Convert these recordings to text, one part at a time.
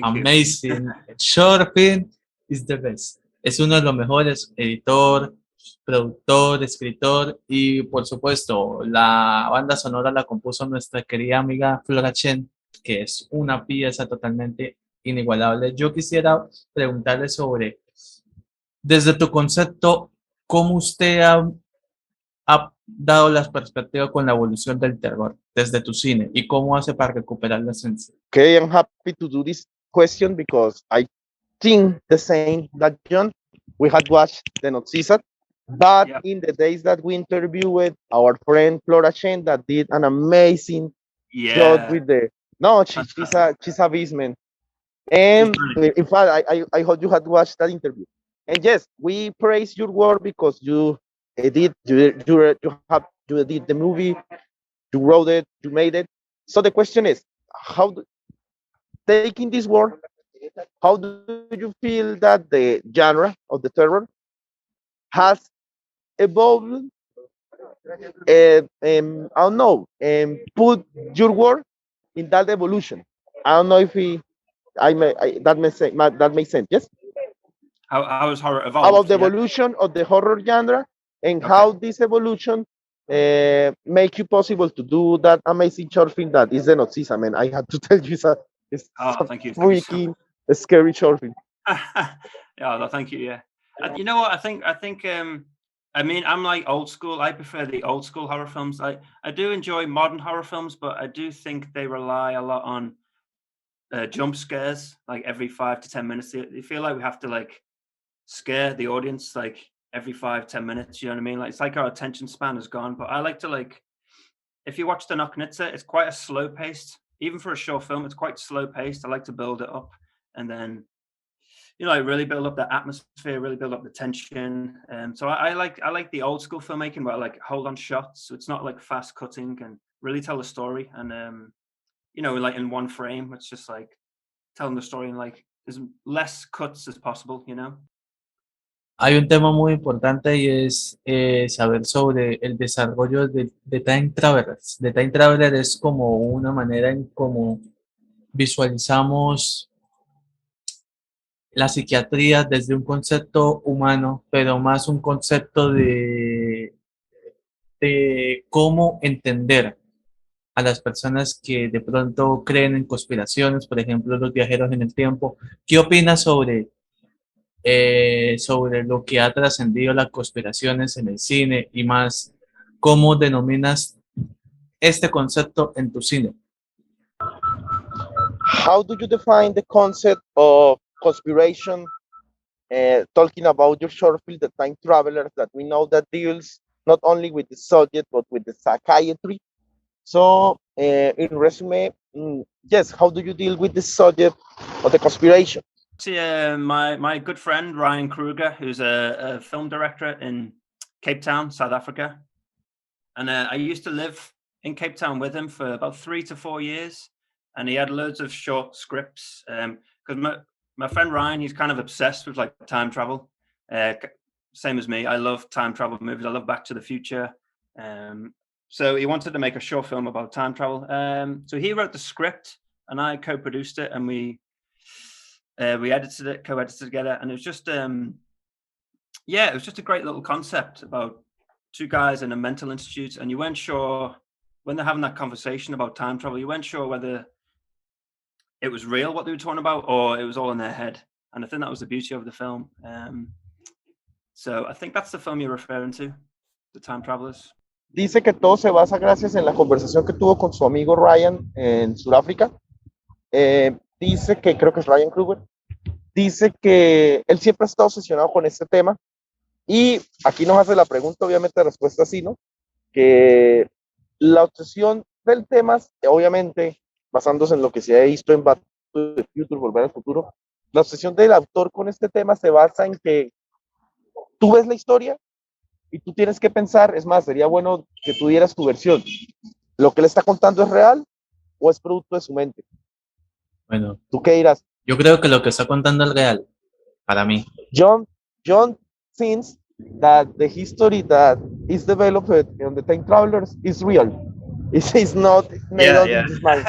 amazing. Short film is the best. Es uno de los mejores, editor, productor, escritor y por supuesto la banda sonora la compuso nuestra querida amiga Flora Chen, que es una pieza totalmente inigualable. Yo quisiera preguntarle sobre, desde tu concepto, ¿cómo usted ha dado las perspectivas con la evolución del terror desde tu cine y cómo hace para recuperar la esencia? Okay, I'm happy to do this question because I think the same that Jhon. We had watched the Nocnitsa, but in the days that we interviewed our friend Flora Chen, that did an amazing job with the she's a beast, man. And in fact, I hope you had watched that interview. And yes, we praise your work because you did you did the movie, you wrote it, you made it. So the question is, how taking this work, how do you feel that the genre of the terror has evolved? I don't know, put your work in that evolution. I don't know if that makes sense. Yes. How has horror evolved? About the evolution of the horror genre and how this evolution make you possible to do that amazing short film that is the Nocnitsa. I mean, I had to tell you, it's thank you. freaking scary short film. Thank you. Yeah, you know what? I think. I mean, I'm like old school. I prefer the old school horror films. I do enjoy modern horror films, but I do think they rely a lot on jump scares, like every 5 to 10 minutes. They feel like we have to like scare the audience like every 5-10 minutes. You know what I mean? Like it's like our attention span is gone. But I like to like, if you watch the Nocnitsa, it's quite a slow paced. Even for a short film, it's quite slow paced. I like to build it up and then, you know, really build up the atmosphere, really build up the tension. So I like the old school filmmaking where I like hold on shots. So it's not like fast cutting and really tell the story. And you know, like in one frame, it's just like telling the story in like as less cuts as possible, you know. Hay un tema muy importante y es saber sobre el desarrollo de Time Travelers. De Time Traveler es como una manera en cómo visualizamos la psiquiatría desde un concepto humano, pero más un concepto de cómo entender a las personas que de pronto creen en conspiraciones, por ejemplo, los viajeros en el tiempo. ¿Qué opinas sobre lo que ha trascendido las conspiraciones en el cine y más cómo denominas este concepto en tu cine? How do you define the concept of conspiration? Talking about your short film, The Time Travelers, that we know that deals not only with the subject but with the psychiatry. So, in resume, yes, how do you deal with the subject of the conspiration? My good friend Ryan Kruger, who's a film director in Cape Town, South Africa, and I used to live in Cape Town with him for about 3 to 4 years, and he had loads of short scripts. Because my friend Ryan, he's kind of obsessed with like time travel, same as me. I love time travel movies. I love Back to the Future. So he wanted to make a short film about time travel. So he wrote the script, and I co-produced it, and we edited it, co-edited together, and it was just it was just a great little concept about 2 guys in a mental institute, and you weren't sure when they're having that conversation about time travel, you weren't sure whether it was real what they were talking about or it was all in their head. And I think that was the beauty of the film. So I think that's the film you're referring to, The Time Travelers. Dice que todo se basa gracias en la conversación que tuvo con su amigo Ryan en Sudáfrica. Dice que, creo que es Ryan Kruger, dice que él siempre ha estado obsesionado con este tema y aquí nos hace la pregunta, obviamente la respuesta sí, ¿no? Que la obsesión del tema, obviamente, basándose en lo que se ha visto en Back to the Future, Volver al Futuro, la obsesión del autor con este tema se basa en que tú ves la historia y tú tienes que pensar, es más, sería bueno que tú dieras tu versión. ¿Lo que le está contando es real o es producto de su mente? Bueno, ¿tú qué dirás? Yo creo que lo que está contando es real, para mí. Jhon thinks that the history that is developed in the Time Travelers is real. It's not made up in his mind.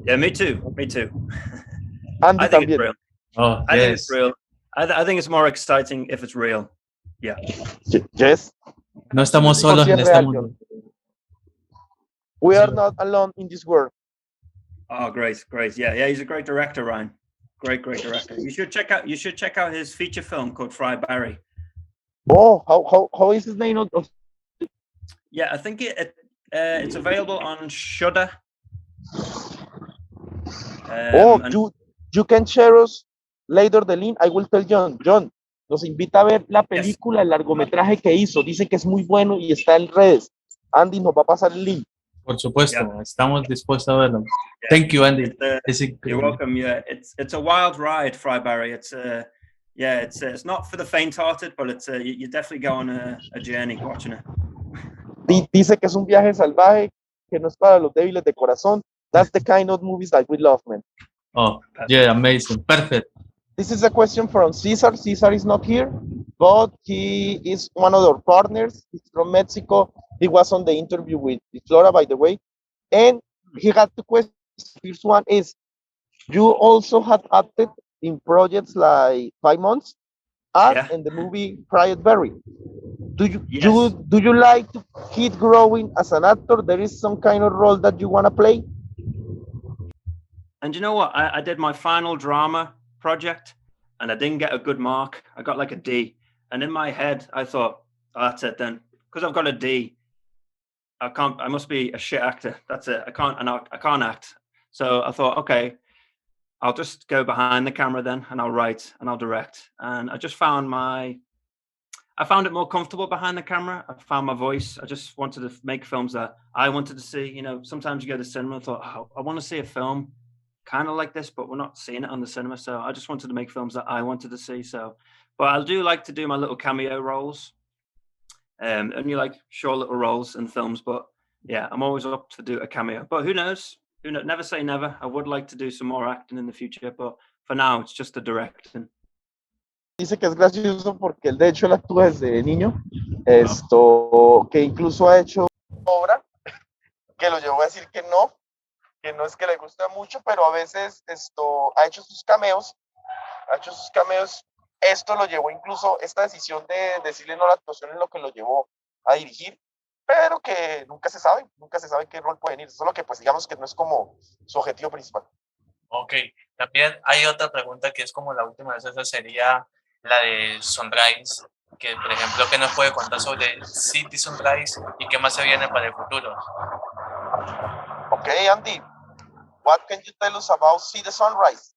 Yeah, me too. Andy I think it's también. real. Oh, I think it's yes. real. I think it's more exciting if it's real. Yeah. Yes. No estamos Absolutely. solos Sí en es este real, mundo. John. We are Sí. not alone in this world. Oh, great. Yeah, he's a great director, Ryan. Great director. You should check out his feature film called Fry Barry. Oh, how is his name? Yeah, I think it's available on Shudder. You can share us later the link. I will tell John. John, nos invita a ver la película, el largometraje que hizo. Dice que es muy bueno y está en redes. Andy nos va a pasar el link. Por supuesto, estamos dispuestos a verlo. Yeah. Thank you, Andy. You're welcome. Yeah, it's a wild ride, Fry Barry. It's not for the faint-hearted, but you definitely go on a journey watching it. Dice que es un viaje salvaje, que no es para los débiles de corazón. That's the kind of movies that we love, man. Oh, yeah, amazing. Perfect. This is a question from Cesar. Cesar is not here, but he is one of our partners. He's from Mexico. He was on the interview with Flora, by the way. And he had two questions. First one is, you also had acted in projects like 5 months and in the movie Private Berry. Do you like to keep growing as an actor? There is some kind of role that you want to play? And you know what? I did my final drama project and I didn't get a good mark. I got like a D. And in my head, I thought, oh, that's it then. Because I've got a D, I must be a shit actor. That's it. I can't act. So I thought, okay, I'll just go behind the camera then and I'll write and I'll direct. And I just found it more comfortable behind the camera. I found my voice. I just wanted to make films that I wanted to see. You know, sometimes you go to cinema and thought, oh, I want to see a film kind of like this, but we're not seeing it on the cinema. So I just wanted to make films that I wanted to see. But I do like to do my little cameo roles. Only like short little roles in films, but yeah, I'm always up to do a cameo. But who knows? Never say never. I would like to do some more acting in the future, but for now, it's just the directing. Dice que es gracioso porque él de hecho él actúa desde niño, que incluso ha hecho obra que lo llevó a decir que no es que le gusta mucho, pero a veces ha hecho sus cameos. Esto lo llevó incluso, esta decisión de decirle no a la actuación es lo que lo llevó a dirigir, pero que nunca se sabe qué rol puede venir. Solo que pues digamos que no es como su objetivo principal. Ok, también hay otra pregunta que es como la última vez, esa sería la de Sunrise, que por ejemplo, ¿qué nos puede contar sobre City Sunrise y qué más se viene para el futuro? Ok, Andy, what can you tell us about See the Sunrise?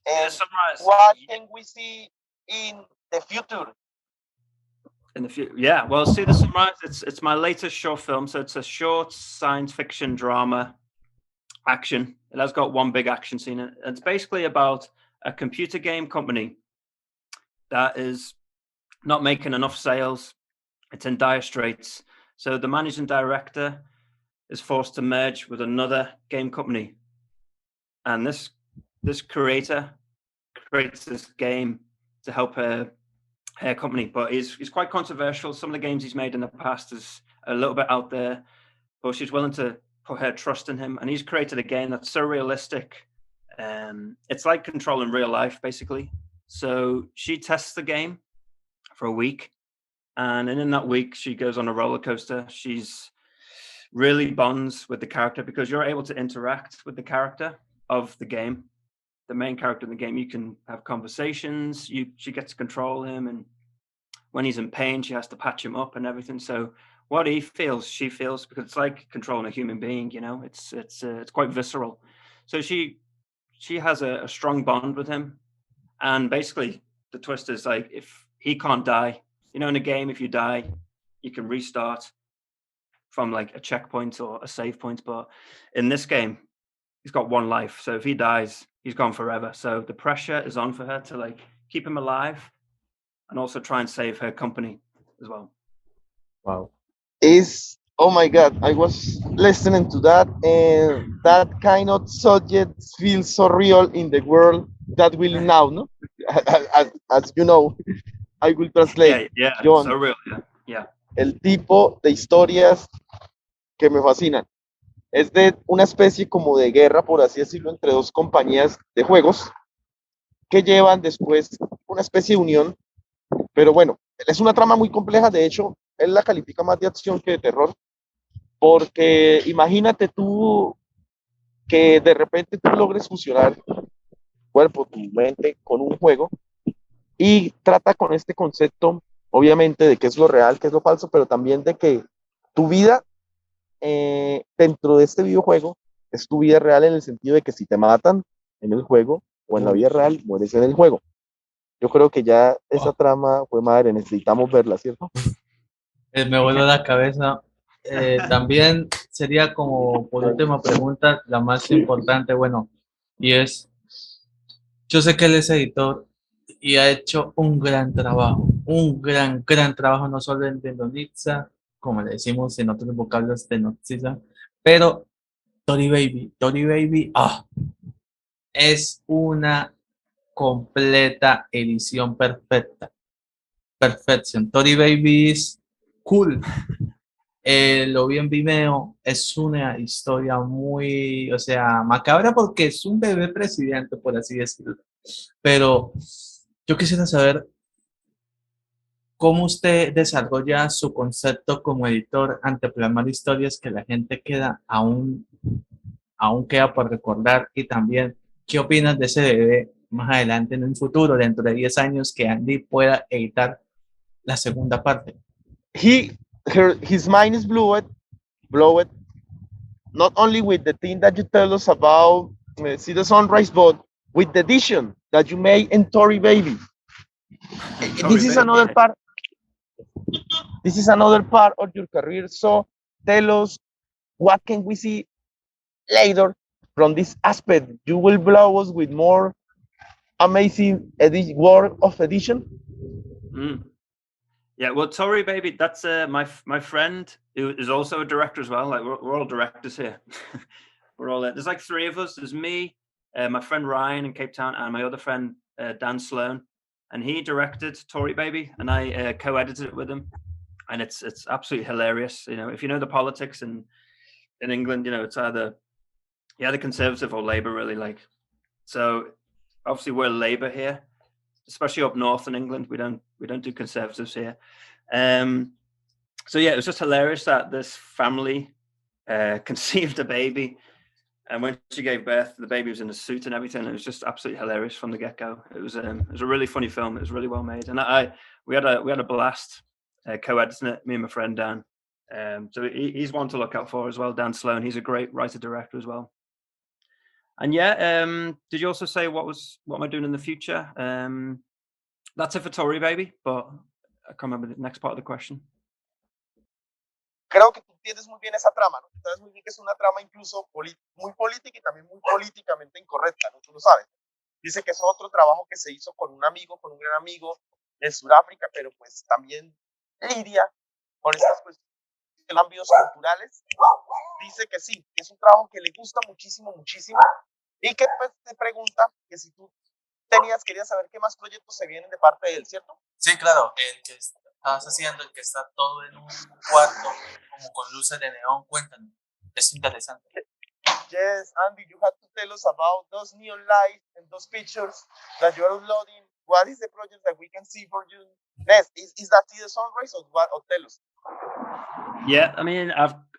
And what can we see in the future? In the future, yeah. Well, See the Sunrise. It's my latest short film. So it's a short science fiction drama, action. It has got one big action scene. It's basically about a computer game company that is not making enough sales. It's in dire straits. So the managing director is forced to merge with another game company, and this creator creates this game to help her company. But he's quite controversial. Some of the games he's made in the past is a little bit out there, but she's willing to put her trust in him. And he's created a game that's so realistic. It's like Control in real life, basically. So she tests the game for a week. And in that week, she goes on a roller coaster. She's really bonds with the character because you're able to interact with the character of the game. The main character in the game, you can have conversations. She gets to control him, and when he's in pain, she has to patch him up and everything. So what he feels, she feels, because it's like controlling a human being. You know, it's quite visceral. So she has a strong bond with him, and basically the twist is like if he can't die, you know, in a game, if you die, you can restart from like a checkpoint or a save point. But in this game, he's got one life. So if he dies, he's gone forever. So the pressure is on for her to like keep him alive and also try and save her company as well. Wow. Oh my God, I was listening to that, and that kind of subject feels so real in the world that we live now, no? As you know, I will translate. Yeah, Jhon, so real, yeah. El tipo de historias que me fascinan. Es de una especie como de guerra, por así decirlo, entre dos compañías de juegos. que llevan después una especie de unión, pero bueno, es una trama muy compleja, de hecho, él la califica más de acción que de terror, porque imagínate tú que de repente tú logres fusionar tu cuerpo, tu mente con un juego y trata con este concepto, obviamente, de qué es lo real, qué es lo falso, pero también de que tu vida dentro de este videojuego es tu vida real en el sentido de que si te matan en el juego o en la vida real, mueres en el juego. Yo creo que ya esa trama fue madre, necesitamos verla, ¿cierto? Me voló la cabeza. También sería como por última pregunta, la más importante, bueno, y es, yo sé que él es editor y ha hecho un gran trabajo, un gran trabajo, no solo en de Nocnitsa, como le decimos en otros vocablos de Nocnitsa, pero Tory Baby, es una completa edición perfecta. Perfection. Tory Baby es cool. Lo vi en Vimeo, es una historia muy, o sea, macabra porque es un bebé presidente, por así decirlo. Pero yo quisiera saber cómo usted desarrolla su concepto como editor ante plasmar historias que la gente aún queda por recordar y también qué opinas de ese bebé más adelante en un futuro, dentro de 10 años, que Andy pueda editar la segunda parte. His mind is blowed, not only with the thing that you tell us about See the Sunrise, but with the edition that you made in Tory Baby. This is another part. This is another part of your career. So tell us, what can we see later from this aspect? You will blow us with more amazing work of edition. Yeah, well, Tory Baby, that's my friend who is also a director as well. Like we're all directors here. We're all there's like three of us. There's me, my friend Ryan in Cape Town, and my other friend Dan Sloan. And he directed Tory Baby, and I co-edited it with him. And it's absolutely hilarious. You know, if you know the politics in England, you know, it's either Conservative or Labour, really. Like, so obviously we're Labour here, especially up north in England. We don't do Conservatives here. So yeah, it was just hilarious that this family conceived a baby, and when she gave birth, the baby was in a suit and everything. It was just absolutely hilarious from the get-go. It was a really funny film. It was really well made, and we had a blast co-editing it, me and my friend Dan. So he's one to look out for as well, Dan Sloan. He's a great writer-director as well. And yeah, did you also say what am I doing in the future? That's it for Tory Baby, but I can't remember the next part of the question. Creo que tú entiendes muy bien esa trama, ¿no? Sabes muy bien que es una trama incluso muy política y también muy políticamente incorrecta, ¿no? Tú lo sabes. Dice que es otro trabajo que se hizo con un gran amigo en Sudáfrica, pero pues también lidia con estas cuestiones de cambios culturales. Dice que sí, que es un trabajo que le gusta muchísimo, muchísimo, y que pues te pregunta que si tú querías saber qué más proyectos se vienen de parte de él, ¿cierto? Sí, claro, el que estabas haciendo, el que está todo en un cuarto, como con luces de neón, cuéntanos, es interesante. Yes, Andy, you have to tell us about those neon lights and those pictures that you are uploading. What is the project that we can see for you next? Is that the Sunrise or what? Or tell us. Yeah, I mean,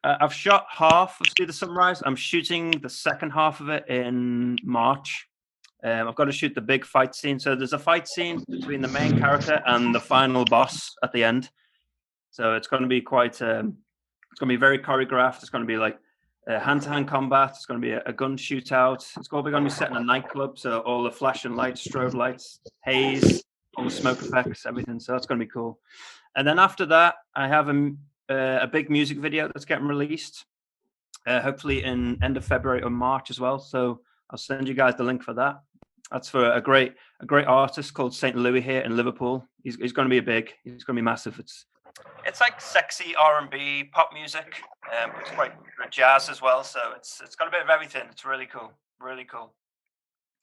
I've shot half of See the Sunrise. I'm shooting the second half of it in March. I've got to shoot the big fight scene. So there's a fight scene between the main character and the final boss at the end. So it's going to be quite, it's going to be very choreographed. It's going to be like hand-to-hand combat. It's going to be a gun shootout. It's going to be set in a nightclub. So all the flashing lights, strobe lights, haze, all the smoke effects, everything. So that's going to be cool. And then after that, I have a big music video that's getting released, hopefully in end of February or March as well. So I'll send you guys the link for that. That's for a great artist called St. Louis here in Liverpool. He's going to be he's going to be massive. It's like sexy R&B pop music, but it's quite jazz as well. So it's got a bit of everything. It's really cool, really cool.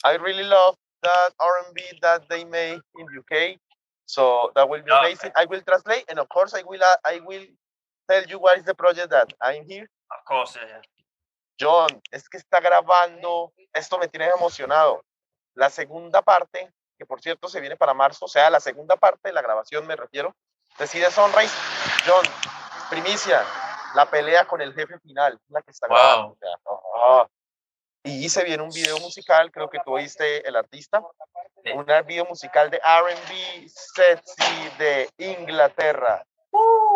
I really love that R&B that they made in UK. So that will be amazing. I will translate, and of course I will tell you what is the project that I'm here. Of course, yeah. Jhon, es que está grabando. Esto me tiene emocionado. La segunda parte que por cierto se viene para marzo, o sea, la segunda parte de la grabación me refiero, decide Sunrise. Jhon, primicia, la pelea con el jefe final, la que está grabando. O sea, y se viene un video musical, creo que tú oíste el artista, un video musical de R&B sexy de Inglaterra.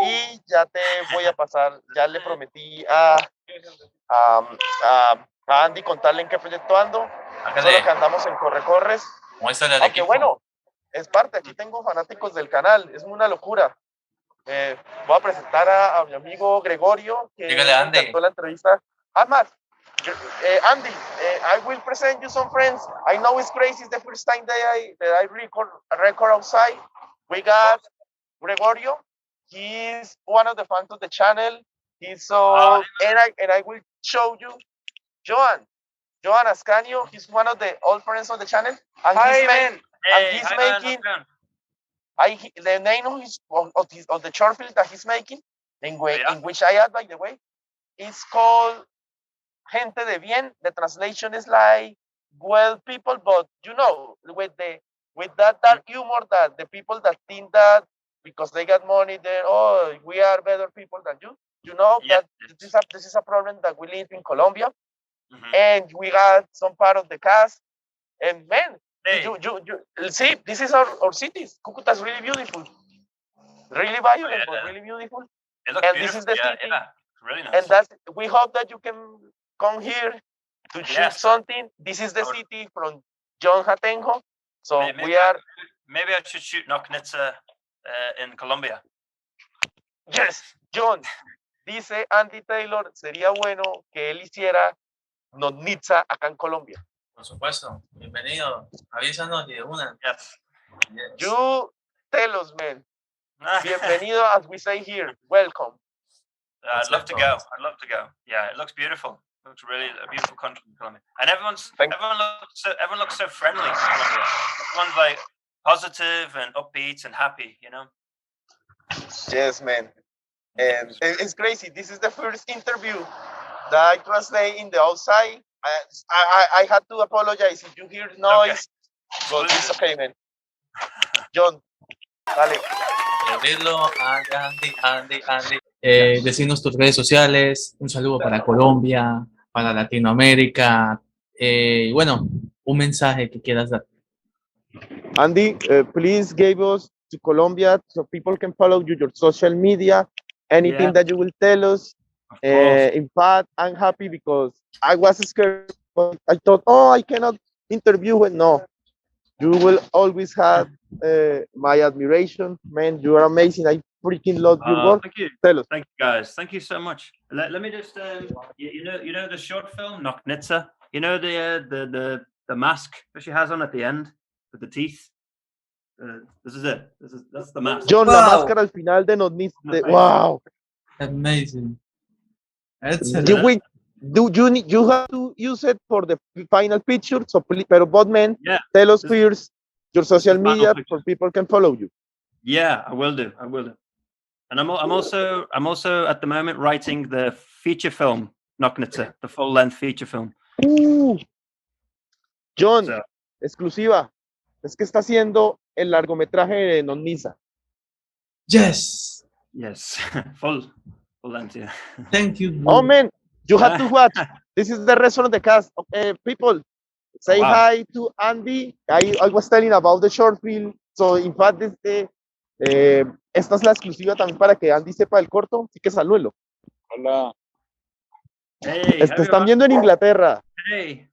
Y ya te voy a pasar, ya le prometí a Andy contarle en qué proyecto ando. Solo que andamos en corre-corres. Aunque bueno, es parte, aquí tengo fanáticos del canal, es una locura. Voy a presentar a mi amigo Gregorio, que me encantó la entrevista. Además, Andy, I will present you some friends. I know it's crazy, it's the first time that I record outside. We got Gregorio. He's one of the fans of the channel. He's so, and I will show you Jhon Ascanio. He's one of the old friends of the channel. And he's making the name of the short film that he's making, in which I add, by the way, it's called Gente de Bien. The translation is like, well, people, but you know, with that humor that the people that think that because they got money, we are better people than you. You know, that this is a problem that we live in Colombia. And we got some part of the cast. And man, you see, this is our cities. Cucuta is really beautiful. Really violent, but really beautiful. It looks and beautiful. This is the city. Yeah. Really nice. And we hope that you can come here to shoot something. This is the city from Jhon Jatenjor. So maybe I should shoot Nocnitsa in Colombia. Yes, Jhon. Dice Andy Taylor, sería bueno que él hiciera Nocnitsa acá en Colombia. Por supuesto. Bienvenido. Avísanos y de una. Yes. You tell us, man. Bienvenido, as we say here. Welcome. I'd love to go. Yeah, it looks beautiful. It looks really a beautiful country, Colombia. And everyone looks so friendly in Colombia. Everyone's like positive and upbeat and happy, you know? Yes, man. And it's crazy. This is the first interview that I translate in the outside. I had to apologize if you hear noise, but it's okay, man. Jhon, dale. Andy. Decirnos tus redes sociales, un saludo para Colombia, para Latinoamérica, y bueno, un mensaje que quieras dar. Andy, please give us to Colombia so people can follow you, your social media, anything that you will tell us. In fact, I'm happy because I was scared, but I thought, I cannot interview it. No, you will always have my admiration, man. You are amazing. I freaking love your work. Thank you. Tell us. Thank you, guys. Thank you so much. Let me just, you know the short film Nocnitsa. You know the mask that she has on at the end with the teeth. This is it. That's the mask. Jhon, la máscara al final de Nocnitsa. Wow. Amazing. You have to use it for the final picture. So, pero both men, tell us first your social media for people can follow you. Yeah, I will do. And I'm also at the moment writing the feature film Nocnitsa, the full length feature film. Jhon, exclusiva. Es que está haciendo el largometraje de Nocnitsa. Yes. Full length, yeah. Thank you. Oh man, you have to watch. This is the rest of the cast. People, say hi to Andy. I was telling about the short film. So in fact, esta es la exclusiva también para que Andy sepa del corto. Así que salúdelo. Hola. Hey, te están viendo en Inglaterra. Hey.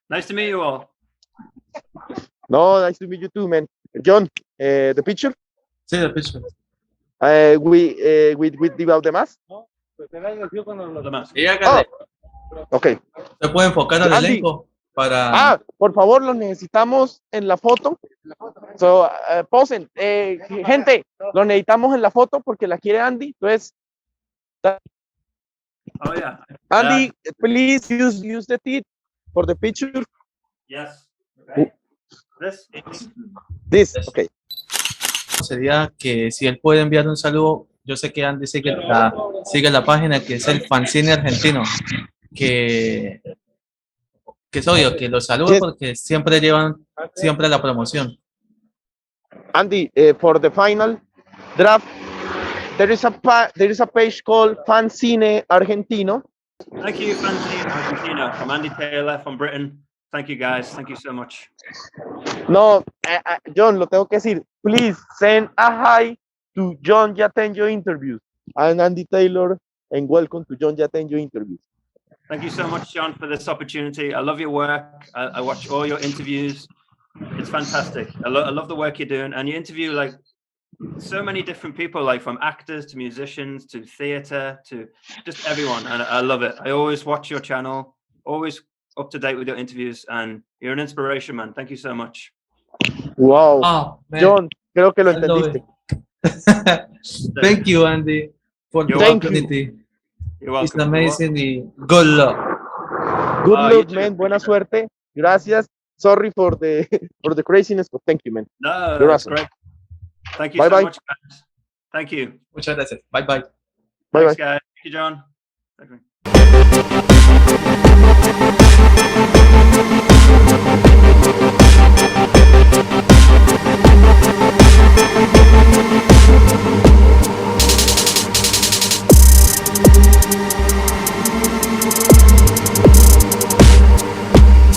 Nice to meet you all. No, nice to meet you too, man. Jhon, the picture? Sí, the picture. With the mask? No, pues era el con los demás. Ok. ¿Se puede enfocar al elenco? Por favor, lo necesitamos en la foto. So, posen. Gente, lo necesitamos en la foto porque la quiere Andy. Entonces, Andy, please use the teeth for the picture. Yes. Okay. This, okay. Sería que si él puede enviar un saludo, yo sé que Andy sigue la página que es el fanzine argentino, que es obvio que los saludo porque siempre llevan siempre la promoción. Andy, for the final draft, there is a page called Fancine Argentino. Thank you, Fanzine Argentina, from Andy Taylor from Britain. Thank you, guys. Thank you so much. No, John, lo tengo que decir. Please send a hi to Jhon Jatenjor interviews. I'm Andy Taylor, and welcome to Jhon Jatenjor interviews. Thank you so much, Jhon, for this opportunity. I love your work. I watch all your interviews. It's fantastic. I love the work you're doing, and you interview like so many different people, like from actors to musicians to theater to just everyone, and I love it. I always watch your channel, always up to date with your interviews, and you're an inspiration, man. Thank you so much. Wow. Oh, man. John, creo que lo I love entendiste. it. Thank you, Andy, for the Thank you. opportunity. You're welcome. It's amazing. Good luck. Good Oh, you luck, too. man. Buena suerte. Gracias. Sorry for the craziness, but thank you, man. No, You're that's awesome. great. Thank you Bye, so bye. much, guys. Thank you. Muchas gracias. Bye bye. Bye, Thanks, bye. guys. Thank you, Jhon. Thank you.